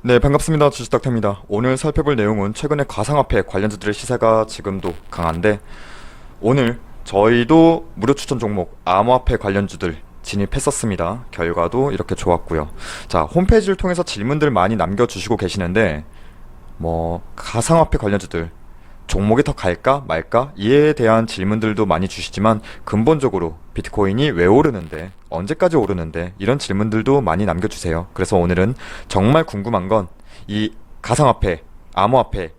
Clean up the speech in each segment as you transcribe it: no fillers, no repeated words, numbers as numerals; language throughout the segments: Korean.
네, 반갑습니다. 주식닥터입니다. 오늘 살펴볼 내용은 최근에 가상화폐 관련주들의 시세가 지금도 강한데, 오늘 저희도 무료 추천 종목 암호화폐 관련주들 진입했었습니다. 결과도 이렇게 좋았고요. 자, 홈페이지를 통해서 질문들 많이 남겨주시고 계시는데, 가상화폐 관련주들 종목이 더 갈까 말까 이에 대한 질문들도 많이 주시지만, 근본적으로 비트코인이 왜 오르는데, 언제까지 오르는데, 이런 질문들도 많이 남겨주세요. 그래서 오늘은 정말 궁금한 건 이 가상화폐, 암호화폐,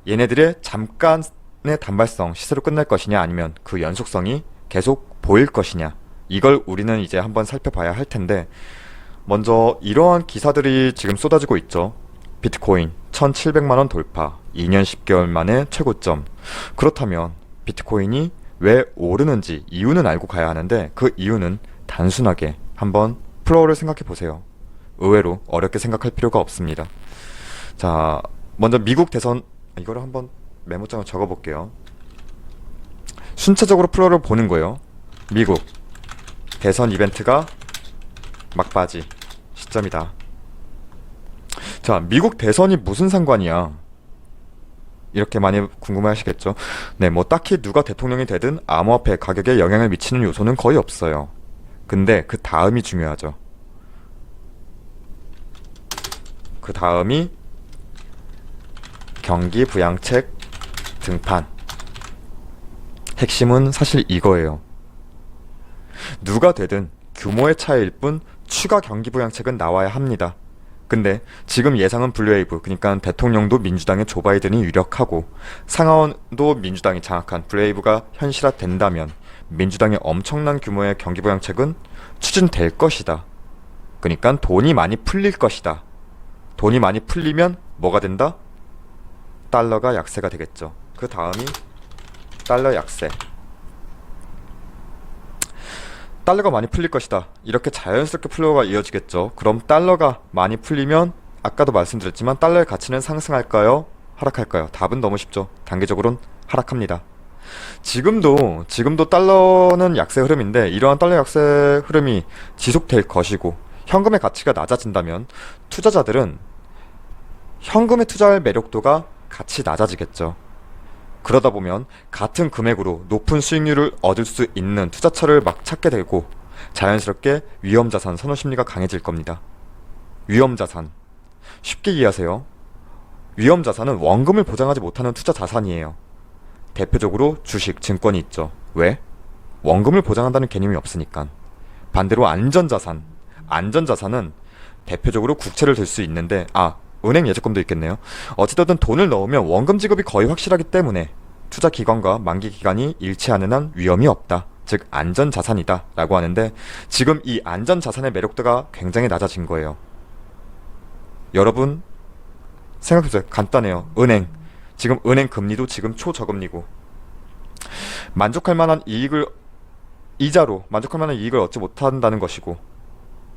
얘네들의 잠깐의 단발성 시세로 끝날 것이냐, 아니면 그 연속성이 계속 보일 것이냐, 이걸 우리는 이제 한번 살펴봐야 할 텐데, 먼저 이러한 기사들이 지금 쏟아지고 있죠. 비트코인 1700만원 돌파, 2년 10개월 만에 최고점. 그렇다면 비트코인이 왜 오르는지 이유는 알고 가야 하는데, 그 이유는 단순하게 한번 플로어를 생각해 보세요. 의외로 어렵게 생각할 필요가 없습니다. 자, 먼저 미국 대선, 이거를 한번 메모장을 적어 볼게요. 순차적으로 플로어를 보는 거예요. 미국 대선 이벤트가 막바지 시점이다. 자, 미국 대선이 무슨 상관이야? 이렇게 많이 궁금해 하시겠죠? 네, 딱히 누가 대통령이 되든 암호화폐 가격에 영향을 미치는 요소는 거의 없어요. 근데 그 다음이 중요하죠. 그 다음이 경기 부양책 등판. 핵심은 사실 이거예요. 누가 되든 규모의 차이일 뿐 추가 경기 부양책은 나와야 합니다. 근데 지금 예상은 블루웨이브, 그러니까 대통령도 민주당의 조 바이든이 유력하고 상하원도 민주당이 장악한 블루웨이브가 현실화된다면 민주당의 엄청난 규모의 경기 부양책은 추진될 것이다. 그러니까 돈이 많이 풀릴 것이다. 돈이 많이 풀리면 뭐가 된다? 달러가 약세가 되겠죠. 그 다음이 달러 약세. 달러가 많이 풀릴 것이다. 이렇게 자연스럽게 플로어가 이어지겠죠. 그럼 달러가 많이 풀리면 아까도 말씀드렸지만 달러의 가치는 상승할까요? 하락할까요? 답은 너무 쉽죠. 단기적으로는 하락합니다. 지금도 달러는 약세 흐름인데, 이러한 달러 약세 흐름이 지속될 것이고 현금의 가치가 낮아진다면 투자자들은 현금에 투자할 매력도가 같이 낮아지겠죠. 그러다 보면 같은 금액으로 높은 수익률을 얻을 수 있는 투자처를 막 찾게 되고 자연스럽게 위험자산 선호 심리가 강해질 겁니다. 위험자산, 쉽게 이해하세요. 위험자산은 원금을 보장하지 못하는 투자 자산이에요. 대표적으로 주식, 증권이 있죠. 왜? 원금을 보장한다는 개념이 없으니까. 반대로 안전자산은 대표적으로 국채를 들 수 있는데, 은행 예적금도 있겠네요. 어찌됐든 돈을 넣으면 원금 지급이 거의 확실하기 때문에 투자 기간과 만기 기간이 일치하는 한 위험이 없다. 즉 안전자산이다 라고 하는데, 지금 이 안전자산의 매력도가 굉장히 낮아진 거예요. 여러분 생각해보세요. 간단해요. 지금 은행 금리도 지금 초저금리고 만족할 만한 이자로 만족할 만한 이익을 얻지 못한다는 것이고,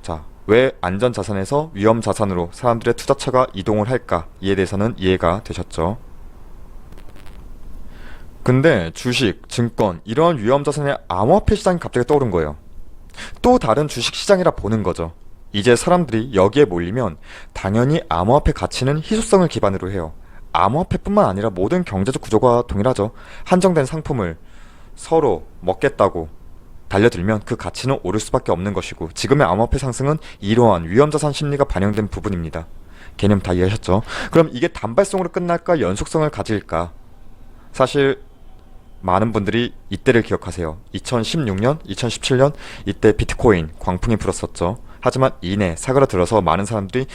자, 왜 안전자산에서 위험자산으로 사람들의 투자처가 이동을 할까? 이에 대해서는 이해가 되셨죠? 근데 주식, 증권, 이러한 위험자산의 암호화폐 시장이 갑자기 떠오른 거예요. 또 다른 주식시장이라 보는 거죠. 이제 사람들이 여기에 몰리면 당연히 암호화폐 가치는 희소성을 기반으로 해요. 암호화폐뿐만 아니라 모든 경제적 구조가 동일하죠. 한정된 상품을 서로 먹겠다고 달려들면 그 가치는 오를 수밖에 없는 것이고, 지금의 암호화폐 상승은 이러한 위험자산 심리가 반영된 부분입니다. 개념 다 이해하셨죠? 그럼 이게 단발성으로 끝날까, 연속성을 가질까? 사실 많은 분들이 이때를 기억하세요. 2016년, 2017년 이때 비트코인 광풍이 불었었죠. 하지만 이내 사그라들어서 많은 사람들이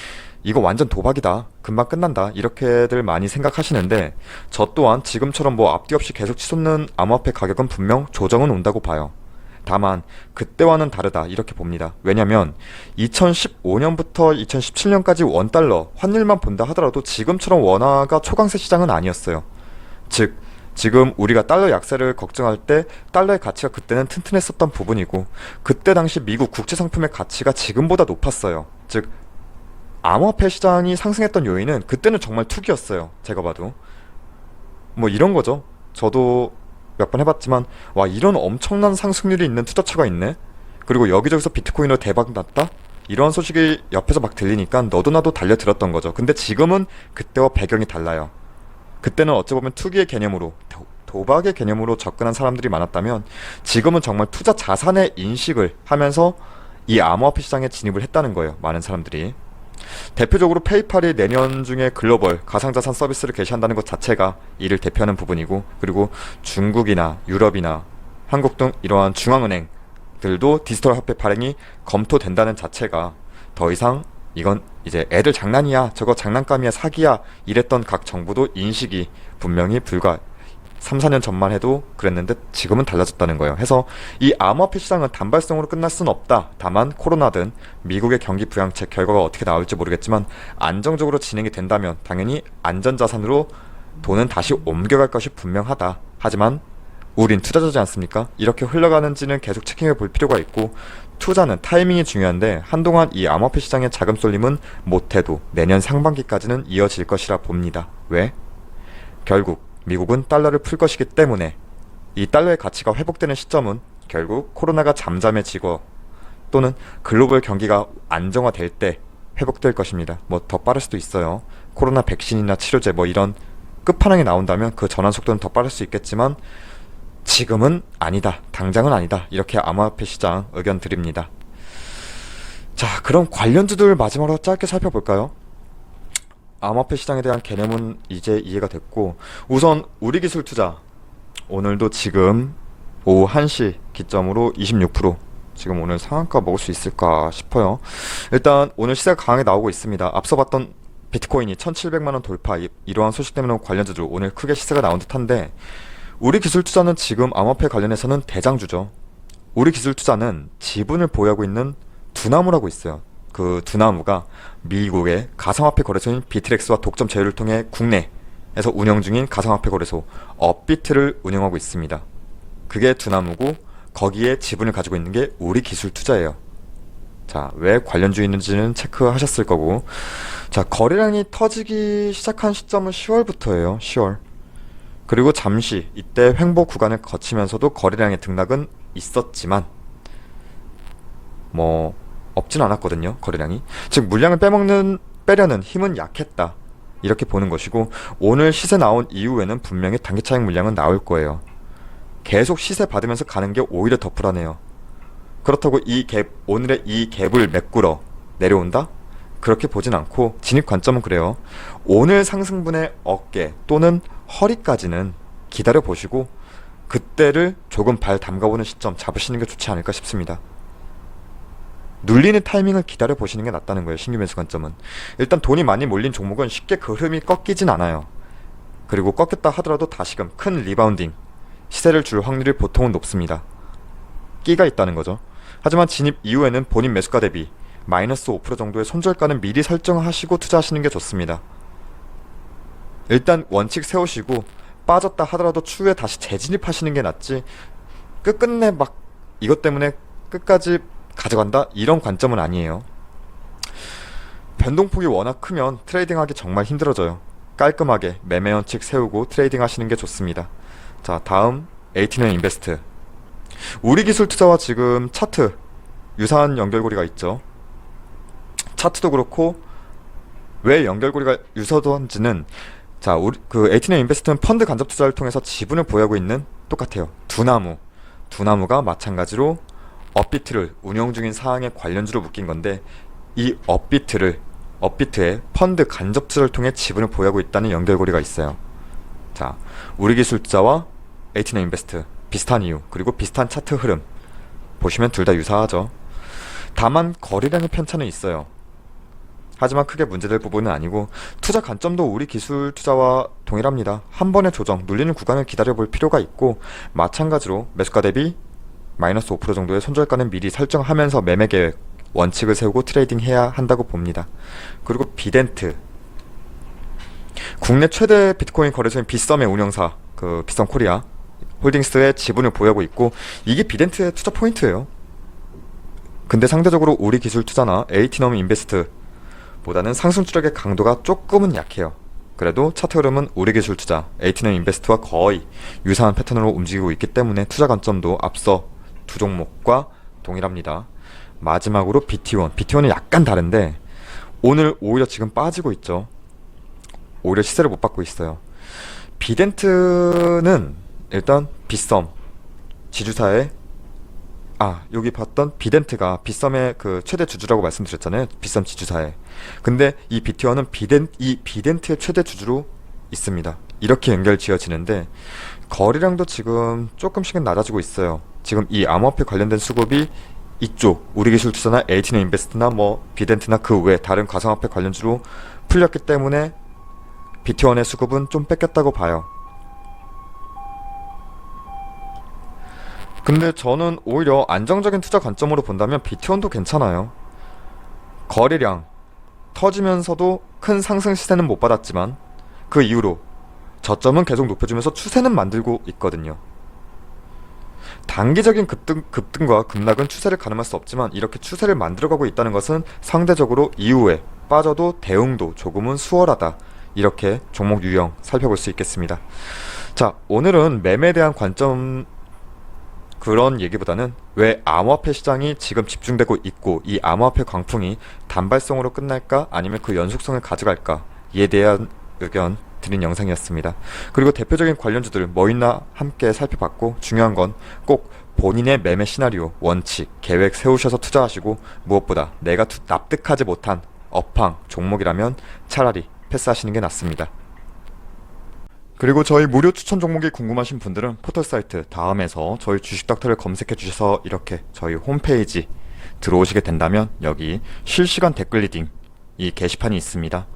이거 완전 도박이다, 금방 끝난다, 이렇게들 많이 생각하시는데, 저 또한 지금처럼 앞뒤 없이 계속 치솟는 암호화폐 가격은 분명 조정은 온다고 봐요. 다만 그때와는 다르다 이렇게 봅니다. 왜냐면 2015년부터 2017년까지 원달러 환율만 본다 하더라도 지금처럼 원화가 초강세 시장은 아니었어요. 즉 지금 우리가 달러 약세를 걱정할 때 달러의 가치가 그때는 튼튼했었던 부분이고, 그때 당시 미국 국채 상품의 가치가 지금보다 높았어요. 즉 암호화폐 시장이 상승했던 요인은 그때는 정말 투기였어요. 제가 봐도 이런 거죠. 저도 몇 번 해봤지만, 와, 이런 엄청난 상승률이 있는 투자처가 있네? 그리고 여기저기서 비트코인으로 대박 났다? 이런 소식이 옆에서 막 들리니까 너도 나도 달려들었던 거죠. 근데 지금은 그때와 배경이 달라요. 그때는 어찌 보면 투기의 개념으로 도박의 개념으로 접근한 사람들이 많았다면 지금은 정말 투자 자산의 인식을 하면서 이 암호화폐 시장에 진입을 했다는 거예요. 많은 사람들이. 대표적으로 페이팔이 내년 중에 글로벌 가상자산 서비스를 개시한다는 것 자체가 이를 대표하는 부분이고, 그리고 중국이나 유럽이나 한국 등 이러한 중앙은행들도 디지털 화폐 발행이 검토된다는 자체가 더 이상 이건 이제 애들 장난이야, 저거 장난감이야, 사기야 이랬던 각 정부도 인식이 분명히 불과 3, 4년 전만 해도 그랬는데 지금은 달라졌다는 거예요. 해서 이 암호화폐 시장은 단발성으로 끝날 수는 없다. 다만 코로나든 미국의 경기 부양책 결과가 어떻게 나올지 모르겠지만 안정적으로 진행이 된다면 당연히 안전자산으로 돈은 다시 옮겨갈 것이 분명하다. 하지만 우린 투자자지 않습니까? 이렇게 흘러가는지는 계속 체킹해 볼 필요가 있고, 투자는 타이밍이 중요한데 한동안 이 암호화폐 시장의 자금 쏠림은 못해도 내년 상반기까지는 이어질 것이라 봅니다. 왜? 결국 미국은 달러를 풀 것이기 때문에 이 달러의 가치가 회복되는 시점은 결국 코로나가 잠잠해지고 또는 글로벌 경기가 안정화될 때 회복될 것입니다. 뭐 더 빠를 수도 있어요. 코로나 백신이나 치료제 뭐 이런 끝판왕이 나온다면 그 전환 속도는 더 빠를 수 있겠지만 지금은 아니다. 당장은 아니다. 이렇게 암호화폐 시장 의견 드립니다. 자, 그럼 관련주들 마지막으로 짧게 살펴볼까요? 암호화폐 시장에 대한 개념은 이제 이해가 됐고, 우선 우리기술 투자 오늘도 지금 오후 1시 기점으로 26%, 지금 오늘 상한가 먹을 수 있을까 싶어요. 일단 오늘 시세가 강하게 나오고 있습니다. 앞서 봤던 비트코인이 1700만원 돌파, 이러한 소식 때문에 관련주들 오늘 크게 시세가 나온 듯한데, 우리기술투자는 지금 암호화폐 관련해서는 대장주죠. 우리기술투자는 지분을 보유하고 있는 두나무라고 있어요. 그 두나무가 미국의 가상화폐 거래소인 비트렉스와 독점 제휴를 통해 국내에서 운영 중인 가상화폐 거래소 업비트를 운영하고 있습니다. 그게 두나무고 거기에 지분을 가지고 있는 게 우리기술투자예요. 자, 왜 관련주있는지는 체크하셨을 거고, 자, 거래량이 터지기 시작한 시점은 10월부터예요. 10월. 그리고 잠시 이때 횡보 구간을 거치면서도 거래량의 등락은 있었지만 뭐 없진 않았거든요. 거래량이. 즉 물량을 빼려는 힘은 약했다. 이렇게 보는 것이고, 오늘 시세 나온 이후에는 분명히 단기 차익 물량은 나올 거예요. 계속 시세 받으면서 가는 게 오히려 더 불안해요. 그렇다고 오늘의 이 갭을 메꾸러 내려온다? 그렇게 보진 않고, 진입 관점은 그래요. 오늘 상승분의 어깨 또는 허리까지는 기다려 보시고 그때를 조금 발 담가보는 시점 잡으시는 게 좋지 않을까 싶습니다. 눌리는 타이밍을 기다려 보시는 게 낫다는 거예요. 신규 매수 관점은. 일단 돈이 많이 몰린 종목은 쉽게 그 흐름이 꺾이진 않아요. 그리고 꺾였다 하더라도 다시금 큰 리바운딩 시세를 줄 확률이 보통은 높습니다. 끼가 있다는 거죠. 하지만 진입 이후에는 본인 매수가 대비 마이너스 5% 정도의 손절가는 미리 설정하시고 투자하시는 게 좋습니다. 일단 원칙 세우시고 빠졌다 하더라도 추후에 다시 재진입하시는 게 낫지, 끝끝내 막 이것 때문에 끝까지 가져간다? 이런 관점은 아니에요. 변동폭이 워낙 크면 트레이딩하기 정말 힘들어져요. 깔끔하게 매매 원칙 세우고 트레이딩 하시는 게 좋습니다. 자, 다음 에이티는 인베스트. 우리기술투자와 지금 차트 유사한 연결고리가 있죠. 차트도 그렇고 왜 연결고리가 유사한지는, 자, 그 에이티는 인베스트는 펀드 간접 투자를 통해서 지분을 보유하고 있는, 똑같아요. 두나무가 마찬가지로 업비트를 운영 중인 사항에 관련주로 묶인 건데, 이 업비트의 펀드 간접 투자를 통해 지분을 보유하고 있다는 연결고리가 있어요. 자, 우리기술투자와 에이티는 인베스트 비슷한 이유, 그리고 비슷한 차트 흐름 보시면 둘 다 유사하죠. 다만 거래량의 편차는 있어요. 하지만 크게 문제될 부분은 아니고, 투자 관점도 우리 기술 투자와 동일합니다. 한 번의 조정, 눌리는 구간을 기다려볼 필요가 있고, 마찬가지로 매수가 대비 마이너스 5% 정도의 손절가는 미리 설정하면서 매매 계획, 원칙을 세우고 트레이딩 해야 한다고 봅니다. 그리고 비덴트, 국내 최대 비트코인 거래소인 비썸의 운영사, 그 비썸 코리아 홀딩스의 지분을 보유하고 있고, 이게 비덴트의 투자 포인트예요. 근데 상대적으로 우리 기술 투자나 에이티넘 인베스트 보다는 상승 추력의 강도가 조금은 약해요. 그래도 차트 흐름은 우리기술 투자, 에이티넘 인베스트와 거의 유사한 패턴으로 움직이고 있기 때문에 투자 관점도 앞서 두 종목과 동일합니다. 마지막으로 BT1. BT1은 약간 다른데 오늘 오히려 지금 빠지고 있죠. 오히려 시세를 못 받고 있어요. 비덴트는 일단 빗썸 지주사의 여기 봤던 비덴트가 빗썸의 그 최대 주주라고 말씀드렸잖아요. 빗썸 지주사의. 근데 이 BT1은 이 비덴트의 최대 주주로 있습니다. 이렇게 연결 지어지는데 거래량도 지금 조금씩은 낮아지고 있어요. 지금 이 암호화폐 관련된 수급이 이쪽 우리기술투자나 에이티너 인베스트나 뭐 비덴트나 그 외 다른 가상화폐 관련주로 풀렸기 때문에 BT1의 수급은 좀 뺏겼다고 봐요. 근데 저는 오히려 안정적인 투자 관점으로 본다면 BT1도 괜찮아요. 거래량 터지면서도 큰 상승 시세는 못 받았지만 그 이후로 저점은 계속 높여주면서 추세는 만들고 있거든요. 단기적인 급등과 급락은 추세를 가늠할 수 없지만 이렇게 추세를 만들어가고 있다는 것은 상대적으로 이후에 빠져도 대응도 조금은 수월하다. 이렇게 종목 유형 살펴볼 수 있겠습니다. 자, 오늘은 매매에 대한 관점 그런 얘기보다는 왜 암호화폐 시장이 지금 집중되고 있고 이 암호화폐 광풍이 단발성으로 끝날까 아니면 그 연속성을 가져갈까에 대한 의견 드린 영상이었습니다. 그리고 대표적인 관련주들 뭐 있나 함께 살펴봤고 중요한 건 꼭 본인의 매매 시나리오, 원칙, 계획 세우셔서 투자하시고 무엇보다 내가 납득하지 못한 업황, 종목이라면 차라리 패스하시는 게 낫습니다. 그리고 저희 무료 추천 종목이 궁금하신 분들은 포털사이트 다음에서 저희 주식닥터를 검색해 주셔서 이렇게 저희 홈페이지 들어오시게 된다면 여기 실시간 댓글 리딩 이 게시판이 있습니다.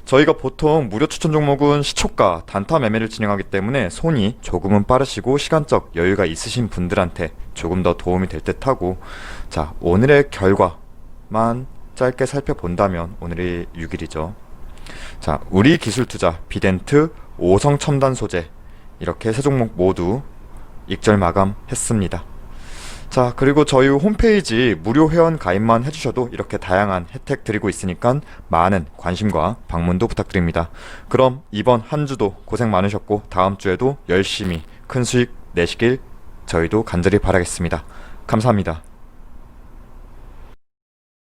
저희가 보통 무료 추천 종목은 시초가 단타 매매를 진행하기 때문에 손이 조금은 빠르시고 시간적 여유가 있으신 분들한테 조금 더 도움이 될 듯하고, 자, 오늘의 결과만 짧게 살펴본다면 오늘이 6일이죠. 자, 우리 기술투자, 비덴트, 오성첨단 소재 이렇게 세 종목 모두 익절 마감했습니다. 자, 그리고 저희 홈페이지 무료 회원 가입만 해주셔도 이렇게 다양한 혜택 드리고 있으니까 많은 관심과 방문도 부탁드립니다. 그럼 이번 한 주도 고생 많으셨고 다음 주에도 열심히 큰 수익 내시길 저희도 간절히 바라겠습니다. 감사합니다.